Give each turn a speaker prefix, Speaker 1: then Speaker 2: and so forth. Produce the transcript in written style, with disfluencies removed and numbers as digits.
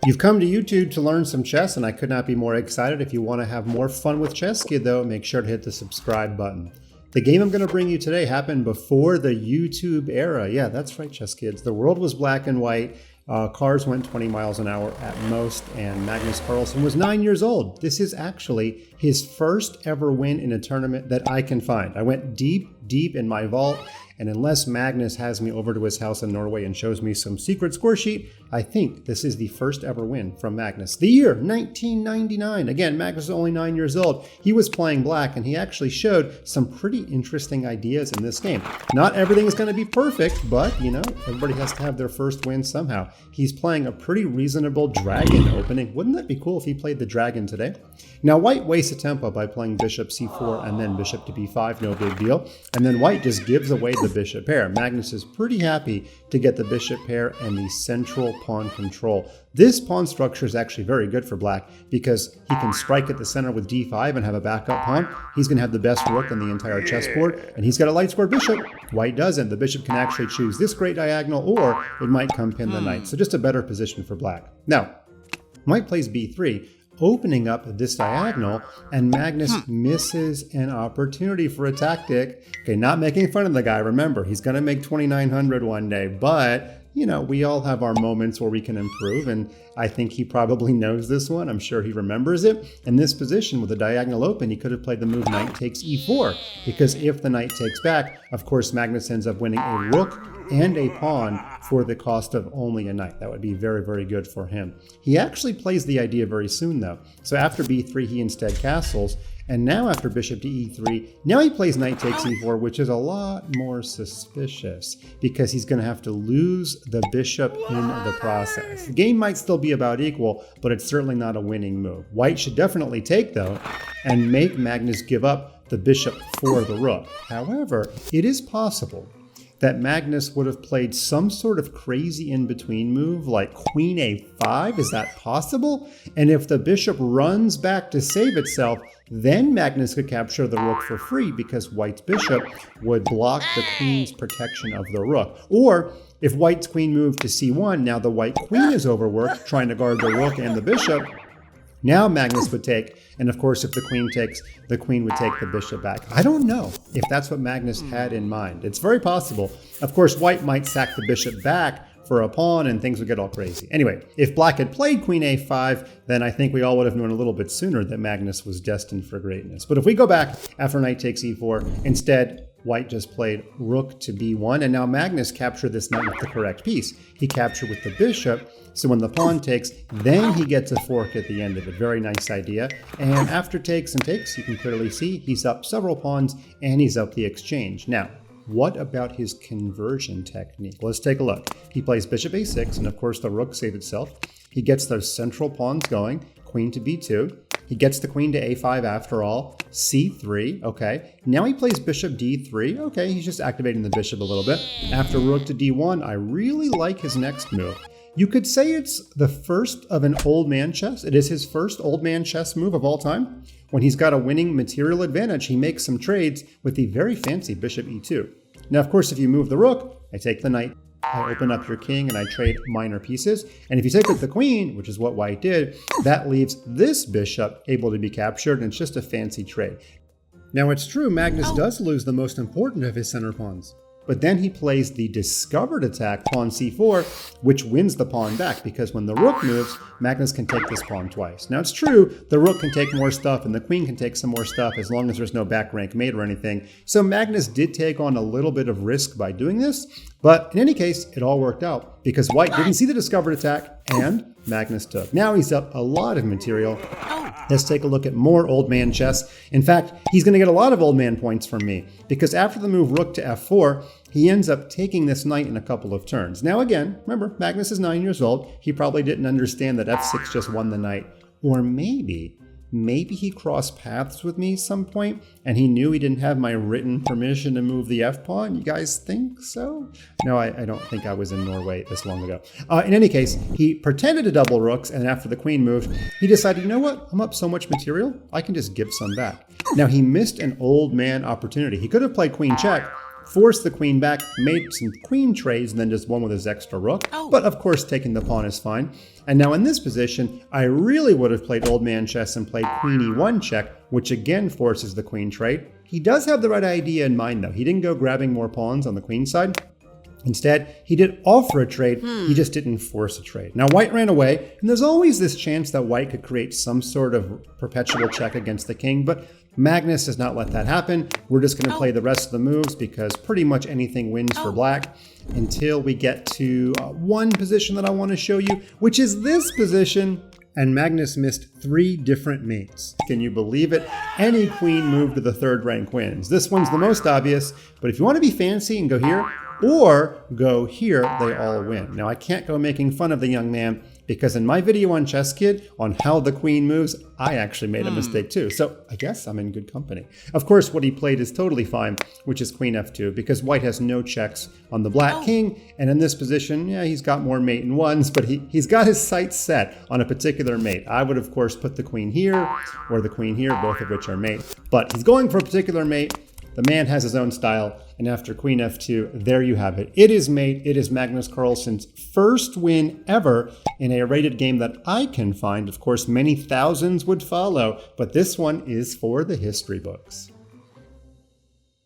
Speaker 1: You've come to YouTube to learn some chess, and I could not be more excited. If you want to have more fun with ChessKid, though, make sure to hit the subscribe button. The game I'm going to bring you today happened before the YouTube era. Yeah, that's right, ChessKids. The world was black and white. Cars went 20 miles an hour at most, and Magnus Carlsen was 9 years old. This is actually his first ever win in a tournament that I can find. I went deep in my vault, and unless Magnus has me over to his house in Norway and shows me some secret score sheet, I think this is the first ever win from Magnus. The year, 1999. Again, Magnus was only 9 years old. He was playing black, and he actually showed some pretty interesting ideas in this game. Not everything is going to be perfect, but, you know, everybody has to have their first win somehow. He's playing a pretty reasonable dragon opening. Wouldn't that be cool if he played the dragon today? Now, white wastes a tempo by playing bishop c4 and then bishop to b5, no big deal. And then white just gives away the bishop pair. Magnus is pretty happy to get the bishop pair and the central pawn control. This pawn structure is actually very good for black because he can strike at the center with d5 and have a backup pawn. He's going to have the best rook in the entire chessboard, and he's got a light square bishop. White doesn't. The bishop can actually choose this great diagonal, or it might come pin the knight. So just a better position for black. Now, white plays b3, opening up this diagonal, and Magnus misses an opportunity for a tactic. Okay, not making fun of the guy. Remember, he's going to make 2,900 one day, but you know, we all have our moments where we can improve, and I think he probably knows this one. I'm sure he remembers it. In this position with the diagonal open, he could have played the move knight takes e4, because if the knight takes back, of course, Magnus ends up winning a rook and a pawn for the cost of only a knight. That would be very, very good for him. He actually plays the idea very soon, though. So after b3, he instead castles. And now after bishop to e3, now he plays knight takes e4, which is a lot more suspicious because he's going to have to lose the bishop in the process. The game might still be about equal, but it's certainly not a winning move. White should definitely take, though, and make Magnus give up the bishop for the rook. However, it is possible that Magnus would have played some sort of crazy in-between move like queen a5. Is that possible? And if the bishop runs back to save itself, then Magnus could capture the rook for free because white's bishop would block the queen's protection of the rook. Or if white's queen moved to c1, now the white queen is overworked trying to guard the rook and the bishop. Now Magnus would take, and of course if the queen takes, the queen would take the bishop back. I don't know if that's what Magnus had in mind. It's very possible. Of course, white might sack the bishop back for a pawn and things would get all crazy. Anyway, if black had played queen a5, then I think we all would have known a little bit sooner that Magnus was destined for greatness. But if we go back after knight takes e4, instead white just played rook to b1, and now Magnus captured this knight with the correct piece. He captured with the bishop, so when the pawn takes, then he gets a fork at the end of it. Very nice idea. And after takes and takes, you can clearly see he's up several pawns and he's up the exchange. Now, what about his conversion technique? Let's take a look. He plays bishop a6, and of course the rook saved itself. He gets those central pawns going, queen to b2. He gets the queen to a5 after all, c3, okay. Now he plays bishop d3, okay, he's just activating the bishop a little bit. After rook to d1, I really like his next move. You could say it's the first of an old man chess. It is his first old man chess move of all time. When he's got a winning material advantage, he makes some trades with the very fancy bishop e2. Now, of course, if you move the rook, I take the knight, I open up your king, and I trade minor pieces. And if you take with the queen, which is what white did, that leaves this bishop able to be captured, and it's just a fancy trade. Now, it's true, Magnus does lose the most important of his center pawns. But then he plays the discovered attack, pawn c4, which wins the pawn back, because when the rook moves, Magnus can take this pawn twice. Now, it's true, the rook can take more stuff and the queen can take some more stuff as long as there's no back rank mate or anything. So Magnus did take on a little bit of risk by doing this, but in any case, it all worked out because white didn't see the discovered attack and Magnus took. Now he's up a lot of material. Let's take a look at more old man chess. In fact, he's going to get a lot of old man points from me because after the move rook to f4, he ends up taking this knight in a couple of turns. Now again, remember, Magnus is 9 years old. He probably didn't understand that f6 just won the knight. Or maybe he crossed paths with me some point and he knew he didn't have my written permission to move the f-pawn. You guys think so? No, I don't think I was in Norway this long ago. In any case, he pretended to double rooks, and after the queen moved, he decided, you know what? I'm up so much material, I can just give some back. Now, he missed an old man opportunity. He could have played queen check, forced the queen back, made some queen trades, and then just won with his extra rook. But of course, taking the pawn is fine. And now in this position, I really would have played old man chess and played queen e1 check, which again forces the queen trade. He does have the right idea in mind though. He didn't go grabbing more pawns on the queen side. Instead, he did offer a trade, he just didn't force a trade. Now white ran away, and there's always this chance that white could create some sort of perpetual check against the king, but Magnus does not let that happen. We're just going to play the rest of the moves because pretty much anything wins for black until we get to one position that I want to show you, which is this position. And Magnus missed 3 different mates. Can you believe it? Any queen move to the 3rd rank wins. This one's the most obvious, but if you want to be fancy and go here, or go here, they all win. Now I can't go making fun of the young man because in my video on ChessKid on how the queen moves, I actually made a mistake too. So I guess I'm in good company. Of course, what he played is totally fine, which is queen f2 because white has no checks on the black king. And in this position, yeah, he's got more mate in ones, but he's got his sights set on a particular mate. I would, of course, put the queen here or the queen here, both of which are mate. But he's going for a particular mate. The man has his own style, and after queen f2, there you have it. It is mate. It is Magnus Carlsen's first win ever in a rated game that I can find. Of course, many thousands would follow, but this one is for the history books.